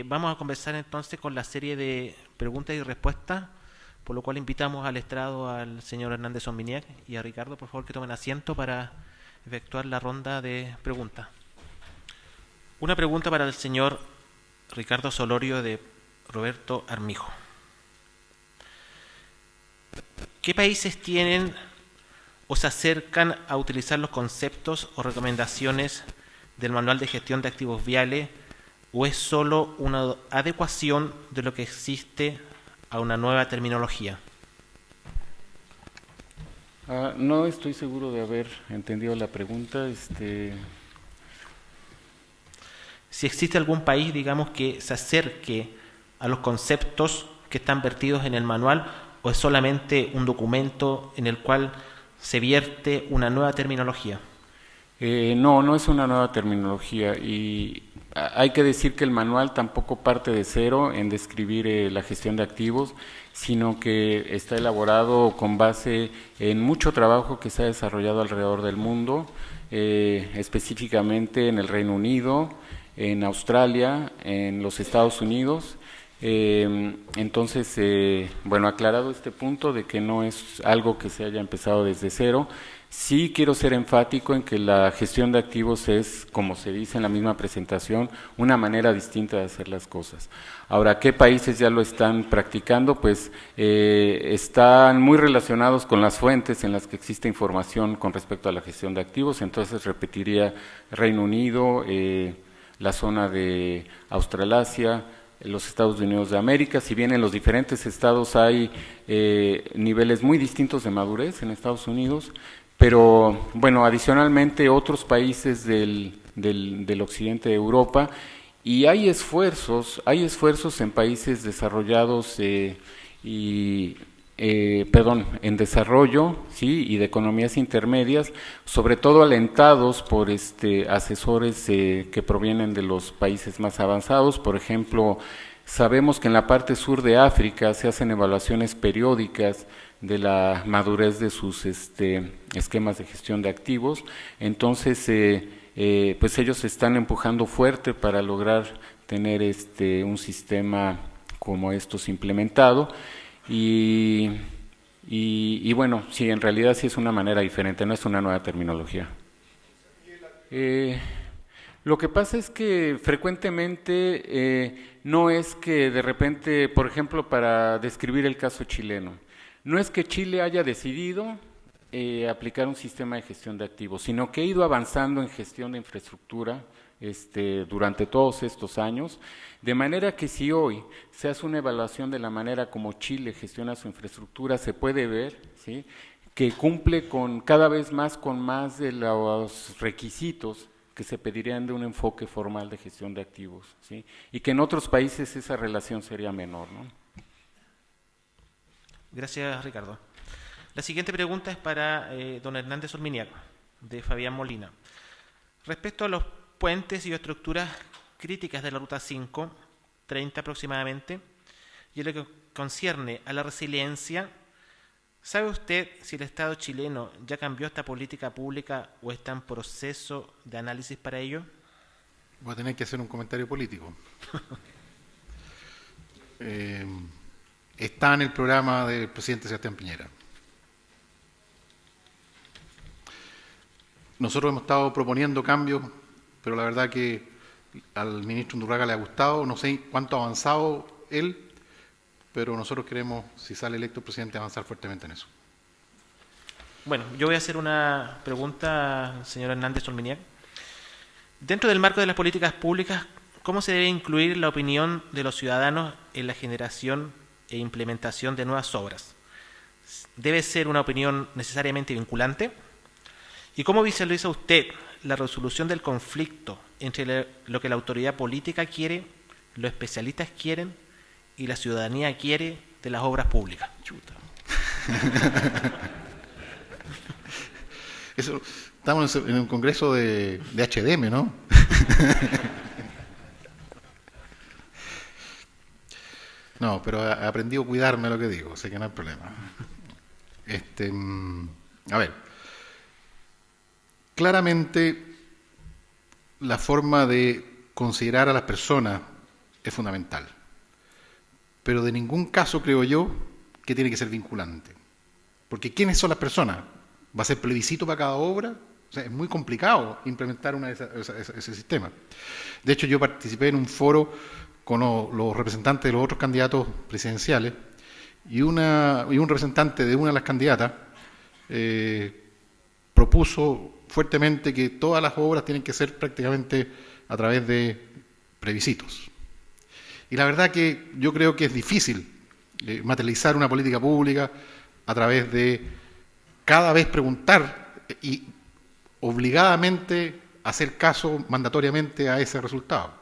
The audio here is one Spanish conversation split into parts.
vamos a conversar entonces con la serie de preguntas y respuestas, por lo cual invitamos al estrado al señor Hernández Sominiac y a Ricardo, por favor, que tomen asiento para efectuar la ronda de preguntas. Una pregunta para el señor Ricardo Solorio de Roberto Armijo. ¿Qué países tienen o se acercan a utilizar los conceptos o recomendaciones del Manual de Gestión de Activos Viales, o es solo una adecuación de lo que existe a una nueva terminología? No estoy seguro de haber entendido la pregunta. Si existe algún país, digamos, que se acerque a los conceptos que están vertidos en el manual, o es solamente un documento en el cual se vierte una nueva terminología. No es una nueva terminología, y hay que decir que el manual tampoco parte de cero en describir la gestión de activos, sino que está elaborado con base en mucho trabajo que se ha desarrollado alrededor del mundo, específicamente en el Reino Unido, en Australia, en los Estados Unidos. Entonces, bueno, aclarado este punto de que no es algo que se haya empezado desde cero, sí quiero ser enfático en que la gestión de activos es, como se dice en la misma presentación, una manera distinta de hacer las cosas. Ahora, ¿qué países ya lo están practicando? Pues están muy relacionados con las fuentes en las que existe información con respecto a la gestión de activos. Entonces repetiría Reino Unido, la zona de Australasia, los Estados Unidos de América. Si bien en los diferentes estados hay niveles muy distintos de madurez en Estados Unidos, pero bueno, adicionalmente otros países del occidente de Europa, y hay esfuerzos en países desarrollados en desarrollo, sí, y de economías intermedias, sobre todo alentados por asesores que provienen de los países más avanzados. Por ejemplo, sabemos que en la parte sur de África se hacen evaluaciones periódicas de la madurez de sus esquemas de gestión de activos. Entonces, pues ellos se están empujando fuerte para lograr tener un sistema como estos implementado. Y bueno, sí, en realidad sí es una manera diferente, no es una nueva terminología. Lo que pasa es que frecuentemente no es que de repente, por ejemplo, para describir el caso chileno, no es que Chile haya decidido aplicar un sistema de gestión de activos, sino que ha ido avanzando en gestión de infraestructura durante todos estos años, de manera que si hoy se hace una evaluación de la manera como Chile gestiona su infraestructura, se puede ver, ¿sí?, que cumple cada vez más con más de los requisitos que se pedirían de un enfoque formal de gestión de activos, ¿sí?, y que en otros países esa relación sería menor, ¿no? Gracias, Ricardo. La siguiente pregunta es para don Hernández Sominiac, de Fabián Molina. Respecto a los puentes y estructuras críticas de la Ruta 5, 30 aproximadamente, y en lo que concierne a la resiliencia, ¿sabe usted si el Estado chileno ya cambió esta política pública o está en proceso de análisis para ello? Voy a tener que hacer un comentario político. Está en el programa del presidente Sebastián Piñera. Nosotros hemos estado proponiendo cambios, pero la verdad que al ministro Undurraga le ha gustado. No sé cuánto ha avanzado él, pero nosotros queremos, si sale electo el presidente, avanzar fuertemente en eso. Bueno, yo voy a hacer una pregunta, señor Hernández Sominiac. Dentro del marco de las políticas públicas, ¿cómo se debe incluir la opinión de los ciudadanos en la generación e implementación de nuevas obras? ¿Debe ser una opinión necesariamente vinculante? ¿Y cómo visualiza usted la resolución del conflicto entre lo que la autoridad política quiere, los especialistas quieren y la ciudadanía quiere de las obras públicas? Chuta. Eso, estamos en un congreso de HDM, ¿no? No, pero he aprendido a cuidarme lo que digo, así que no hay problema. A ver, claramente la forma de considerar a las personas es fundamental. Pero de ningún caso creo yo que tiene que ser vinculante. Porque ¿quiénes son las personas? ¿Va a ser plebiscito para cada obra? O sea, es muy complicado implementar ese sistema. De hecho, yo participé en un foro con los representantes de los otros candidatos presidenciales y un representante de una de las candidatas propuso fuertemente que todas las obras tienen que ser prácticamente a través de plebiscitos. Y la verdad que yo creo que es difícil materializar una política pública a través de cada vez preguntar y obligadamente hacer caso mandatoriamente a ese resultado.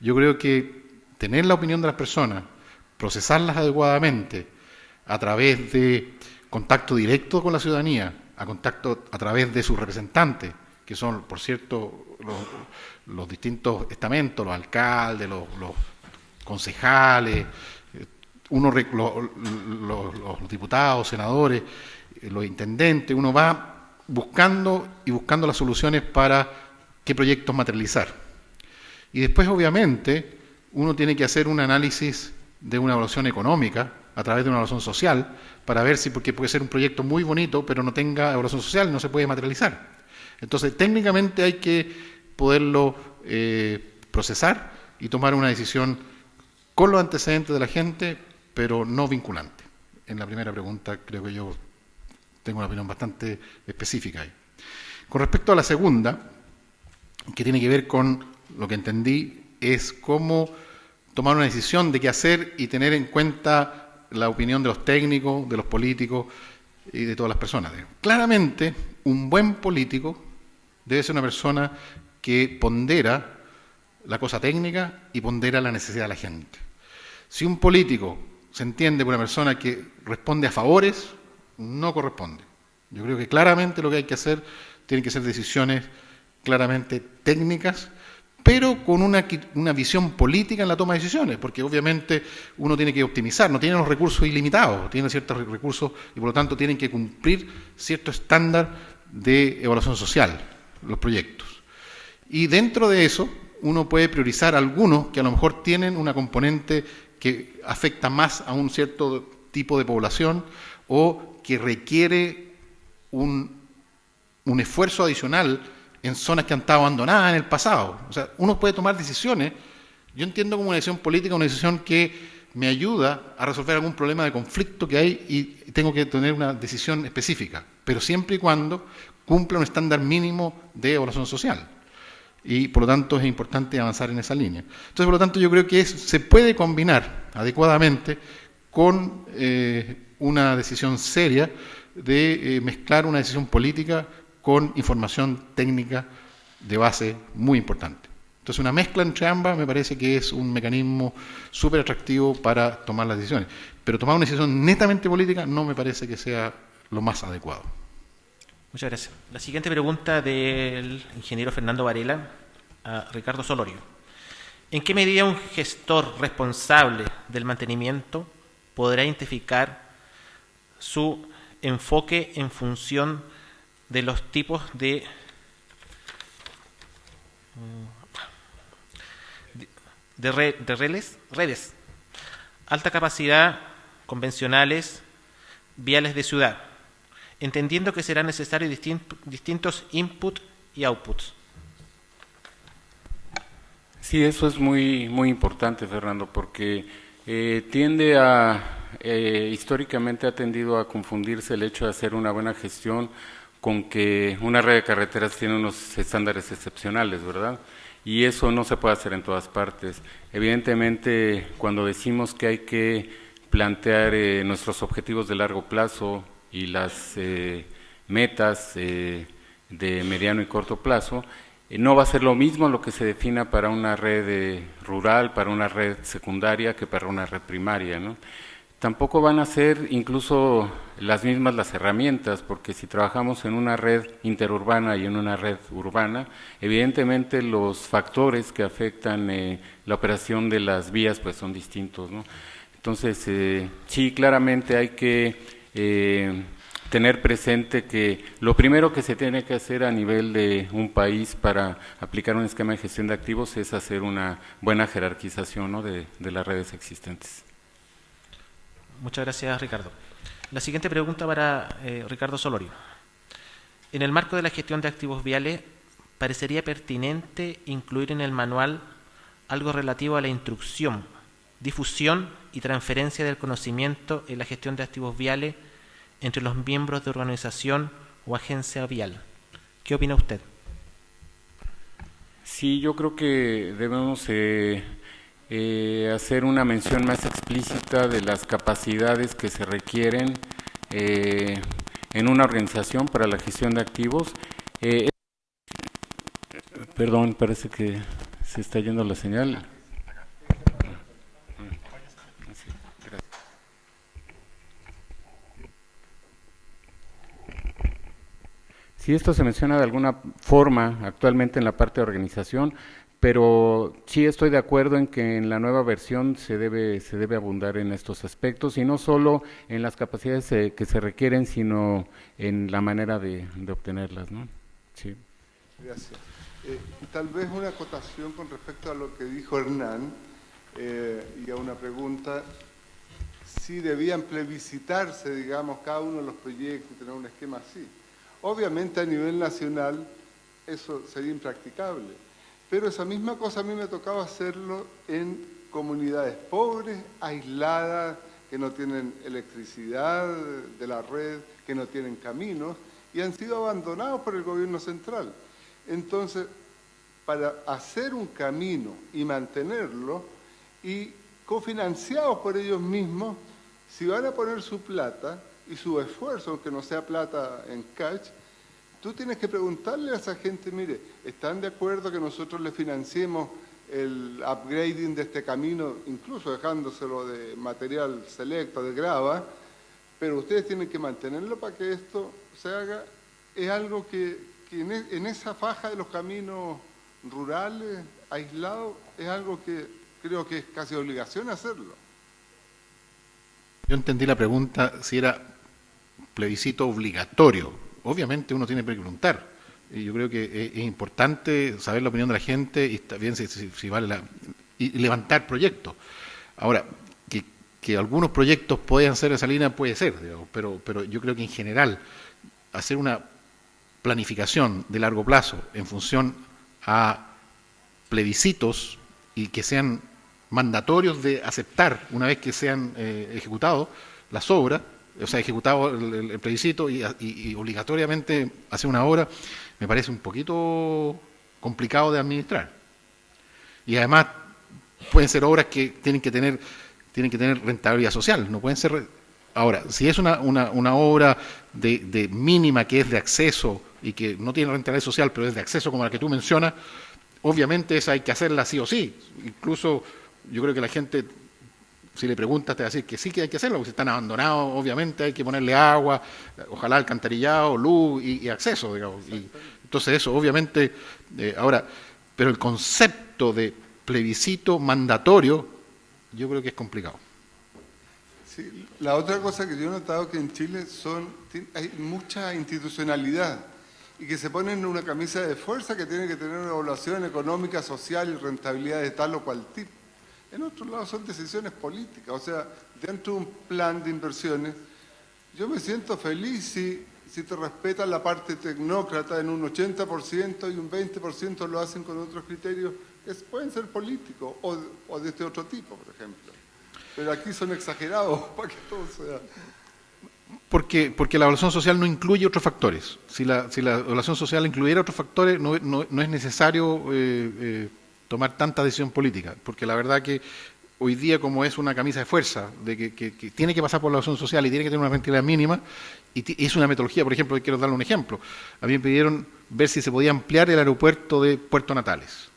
Yo creo que tener la opinión de las personas, procesarlas adecuadamente a través de contacto directo con la ciudadanía, a través de sus representantes, que son, por cierto, los distintos estamentos, los alcaldes, los concejales, los diputados, senadores, los intendentes, uno va buscando las soluciones para qué proyectos materializar. Y después, obviamente, uno tiene que hacer un análisis de una evaluación económica a través de una evaluación social para ver si, porque puede ser un proyecto muy bonito, pero no tenga evaluación social y no se puede materializar. Entonces, técnicamente hay que poderlo procesar y tomar una decisión con los antecedentes de la gente, pero no vinculante. En la primera pregunta creo que yo tengo una opinión bastante específica ahí. Con respecto a la segunda, que tiene que ver con lo que entendí, es cómo tomar una decisión de qué hacer y tener en cuenta la opinión de los técnicos, de los políticos y de todas las personas. Claramente, un buen político debe ser una persona que pondera la cosa técnica y pondera la necesidad de la gente. Si un político se entiende por una persona que responde a favores, no corresponde. Yo creo que claramente lo que hay que hacer tienen que ser decisiones claramente técnicas, pero con una visión política en la toma de decisiones, porque obviamente uno tiene que optimizar, no tiene los recursos ilimitados, tiene ciertos recursos y por lo tanto tienen que cumplir cierto estándar de evaluación social, los proyectos. Y dentro de eso, uno puede priorizar algunos que a lo mejor tienen una componente que afecta más a un cierto tipo de población o que requiere un esfuerzo adicional en zonas que han estado abandonadas en el pasado. O sea, uno puede tomar decisiones, yo entiendo como una decisión política, una decisión que me ayuda a resolver algún problema de conflicto que hay y tengo que tener una decisión específica, pero siempre y cuando cumpla un estándar mínimo de evaluación social. Y por lo tanto es importante avanzar en esa línea. Entonces, por lo tanto, yo creo que se puede combinar adecuadamente con una decisión seria de mezclar una decisión política con información técnica de base muy importante. Entonces, una mezcla entre ambas me parece que es un mecanismo súper atractivo para tomar las decisiones. Pero tomar una decisión netamente política no me parece que sea lo más adecuado. Muchas gracias. La siguiente pregunta del ingeniero Fernando Varela a Ricardo Solorio. ¿En qué medida un gestor responsable del mantenimiento podrá identificar su enfoque en función de los tipos de redes, alta capacidad, convencionales, viales de ciudad, entendiendo que serán necesarios distintos inputs y outputs? Sí, eso es muy importante, Fernando, porque históricamente ha tendido a confundirse el hecho de hacer una buena gestión con que una red de carreteras tiene unos estándares excepcionales, ¿verdad? Y eso no se puede hacer en todas partes. Evidentemente, cuando decimos que hay que plantear nuestros objetivos de largo plazo y las metas de mediano y corto plazo, no va a ser lo mismo lo que se defina para una red rural, para una red secundaria, que para una red primaria, ¿no? Tampoco van a ser incluso las mismas las herramientas, porque si trabajamos en una red interurbana y en una red urbana, evidentemente los factores que afectan la operación de las vías pues son distintos, ¿no? Entonces, sí, claramente hay que tener presente que lo primero que se tiene que hacer a nivel de un país para aplicar un esquema de gestión de activos es hacer una buena jerarquización, ¿no?, de las redes existentes. Muchas gracias, Ricardo. La siguiente pregunta para Ricardo Solorio. En el marco de la gestión de activos viales, parecería pertinente incluir en el manual algo relativo a la instrucción, difusión y transferencia del conocimiento en la gestión de activos viales entre los miembros de organización o agencia vial. ¿Qué opina usted? Sí, yo creo que debemos hacer una mención más explícita de las capacidades que se requieren en una organización para la gestión de activos. Perdón, parece que se está yendo la señal. Sí, esto se menciona de alguna forma actualmente en la parte de organización, pero sí estoy de acuerdo en que en la nueva versión se debe abundar en estos aspectos, y no solo en las capacidades que se requieren, sino en la manera de obtenerlas, ¿no? Sí. Gracias. Tal vez una acotación con respecto a lo que dijo Hernán y a una pregunta, si debían plebiscitarse, digamos, cada uno de los proyectos y tener un esquema así. Obviamente a nivel nacional eso sería impracticable, pero esa misma cosa a mí me tocaba hacerlo en comunidades pobres, aisladas, que no tienen electricidad de la red, que no tienen caminos y han sido abandonados por el gobierno central. Entonces, para hacer un camino y mantenerlo y cofinanciados por ellos mismos, si van a poner su plata y su esfuerzo, aunque no sea plata en cash, tú tienes que preguntarle a esa gente, mire, ¿están de acuerdo que nosotros le financiemos el upgrading de este camino, incluso dejándoselo de material selecto, de grava, pero ustedes tienen que mantenerlo para que esto se haga? Es algo que en esa faja de los caminos rurales, aislados, es algo que creo que es casi obligación hacerlo. Yo entendí la pregunta si era plebiscito obligatorio. Obviamente uno tiene que preguntar. Y yo creo que es importante saber la opinión de la gente y también si vale y levantar proyectos. Ahora, que algunos proyectos puedan ser de esa línea, puede ser, digamos, pero yo creo que en general hacer una planificación de largo plazo en función a plebiscitos y que sean mandatorios de aceptar una vez que sean ejecutados las obras, o sea, ejecutado el plebiscito y obligatoriamente hacer una obra, me parece un poquito complicado de administrar. Y además pueden ser obras que tienen que tener rentabilidad social, no pueden ser. Ahora, si es una obra de mínima que es de acceso y que no tiene rentabilidad social, pero es de acceso como la que tú mencionas, obviamente esa hay que hacerla sí o sí. Incluso yo creo que la gente, si le preguntas, te va a decir que sí que hay que hacerlo, porque si están abandonados, obviamente hay que ponerle agua, ojalá alcantarillado, luz y acceso, digamos. Y entonces eso, obviamente, ahora, pero el concepto de plebiscito mandatorio, yo creo que es complicado. Sí, la otra cosa que yo he notado que en Chile hay mucha institucionalidad y que se ponen una camisa de fuerza que tiene que tener una evaluación económica, social y rentabilidad de tal o cual tipo. En otros lados son decisiones políticas, o sea, dentro de un plan de inversiones, yo me siento feliz si te respetan la parte tecnócrata en un 80% y un 20% lo hacen con otros criterios que pueden ser políticos o de este otro tipo, por ejemplo. Pero aquí son exagerados para que todo sea. Porque la evaluación social no incluye otros factores. Si la evaluación social incluyera otros factores, no es necesario tomar tanta decisión política, porque la verdad que hoy día, como es una camisa de fuerza, de que tiene que pasar por la evaluación social y tiene que tener una rentabilidad mínima, y es una metodología, por ejemplo, quiero darle un ejemplo. A mí me pidieron ver si se podía ampliar el aeropuerto de Puerto Natales.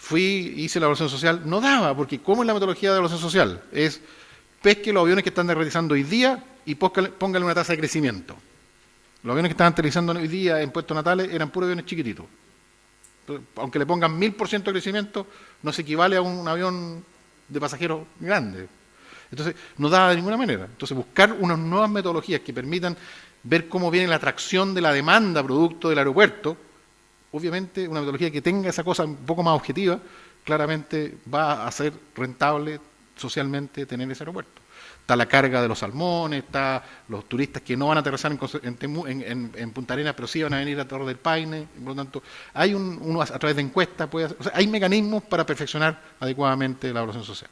Hice la evaluación social, no daba, porque ¿cómo es la metodología de evaluación social? Es pesque los aviones que están aterrizando hoy día y póngale una tasa de crecimiento. Los aviones que están aterrizando hoy día en Puerto Natales eran puros aviones chiquititos. Aunque le pongan 1000% de crecimiento, no se equivale a un avión de pasajeros grande. Entonces, no da de ninguna manera. Entonces, buscar unas nuevas metodologías que permitan ver cómo viene la atracción de la demanda producto del aeropuerto, obviamente una metodología que tenga esa cosa un poco más objetiva, claramente va a ser rentable socialmente tener ese aeropuerto. Está la carga de los salmones, está los turistas que no van a aterrizar en Punta Arenas, pero sí van a venir a Torre del Paine. Por lo tanto, hay uno a través de encuestas, hay mecanismos para perfeccionar adecuadamente la evaluación social.